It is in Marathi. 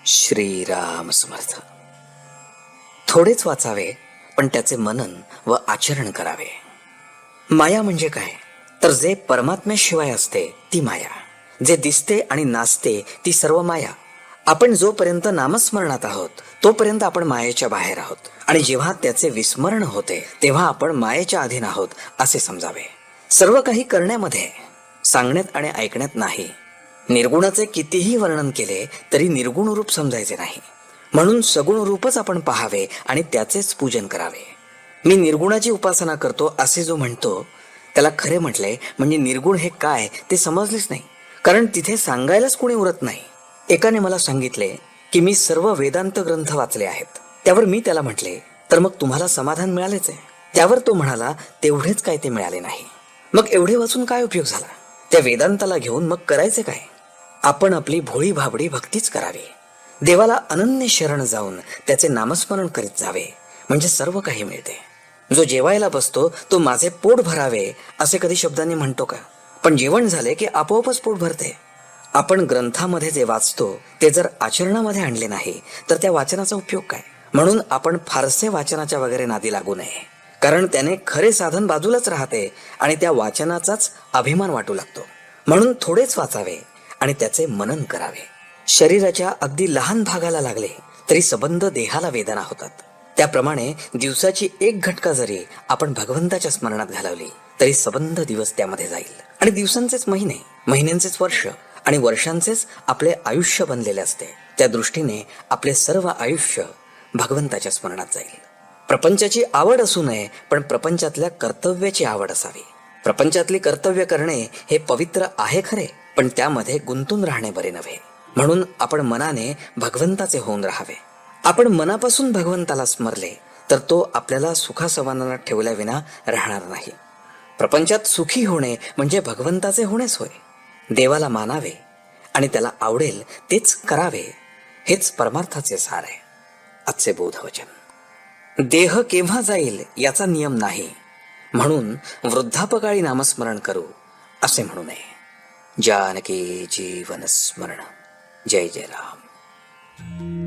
श्रीराम समर्थ. थोडेच वाचावे पण त्याचे मनन व आचरण करावे. माया म्हणजे काय तर जे परमात्म्याशिवाय असते ती माया, जे दिसते आणि नाचते ती सर्व माया. आपण जोपर्यंत नामस्मरणात आहोत तोपर्यंत आपण मायेच्या बाहेर आहोत, आणि जेव्हा त्याचे विस्मरण होते तेव्हा आपण मायेच्या अधीन आहोत असे समजावे. सर्व काही करण्यामध्ये, सांगण्यात आणि ऐकण्यात नाही. निर्गुणाचे कितीही वर्णन केले तरी निर्गुण रूप समजायचे नाही. म्हणून सगुण रूपच आपण पाहावे आणि त्याचेच पूजन करावे. मी निर्गुणाची उपासना करतो असे जो म्हणतो त्याला खरे म्हटले म्हणजे निर्गुण हे काय ते समजलेच नाही, कारण तिथे सांगायलाच कोणी उरत नाही. एकाने मला सांगितले की मी सर्व वेदांत ग्रंथ वाचले आहेत. त्यावर मी त्याला म्हटले, तर मग तुम्हाला समाधान मिळालेच आहे? त्यावर तो म्हणाला, तेवढेच काय ते मिळाले नाही. मग एवढे वाचून काय उपयोग झाला? त्या वेदांताला घेऊन मग करायचे काय? आपण आपली भोळी भाबडी भक्तीच करावी. देवाला अनन्य शरण जाऊन त्याचे नामस्मरण करीत जावे, म्हणजे सर्व काही मिळते. जो जेवायला बसतो तो माझे पोट भरावे असे कधी शब्दांनी म्हणतो का? पण जेवण झाले की आपोआपच पोट भरते. आपण ग्रंथामध्ये जे वाचतो ते जर आचरणामध्ये आणले नाही तर त्या वाचनाचा उपयोग काय? म्हणून आपण फारसे वाचनाच्या वगैरे नादी लागू नये, कारण त्याने खरे साधन बाजूलाच राहते आणि त्या वाचनाचाच अभिमान वाटू लागतो. म्हणून थोडेच वाचावे आणि त्याचे मनन करावे. शरीराच्या अगदी लहान भागाला लागले तरी सबंध देहाला वेदना होतात. त्याप्रमाणे दिवसाची एक घटका जरी आपण भगवंताच्या स्मरणात घालवली तरी सबंध दिवस त्यामध्ये जाईल, आणि दिवसांचेच महिने, महिन्यांचेच वर्ष आणि वर्षांचेच आपले आयुष्य बनलेले असते. त्या दृष्टीने आपले सर्व आयुष्य भगवंताच्या स्मरणात जाईल. प्रपंचाची आवड असू नये, पण प्रपंचातल्या कर्तव्याची आवड असावी. प्रपंचातली कर्तव्य करणे हे पवित्र आहे खरे, पण त्यामध्ये गुंतून राहणे बरे नव्हे. म्हणून आपण मनाने भगवंताचे होऊन राहावे. आपण मनापासून भगवंताला स्मरले तर तो आपल्याला सुखासमाधानात ठेवल्याविना राहणार नाही. प्रपंचात सुखी होणे म्हणजे भगवंताचे होणेच होय. देवाला मानावे आणि त्याला आवडेल तेच करावे, हेच परमार्थाचे सार आहे. आजचे बोधवचन. देह केव्हा जाईल याचा नियम नाही, म्हणून वृद्धापकाळी नामस्मरण करू असे म्हणू नये. जानकी जीवन स्मरण. जय जय राम.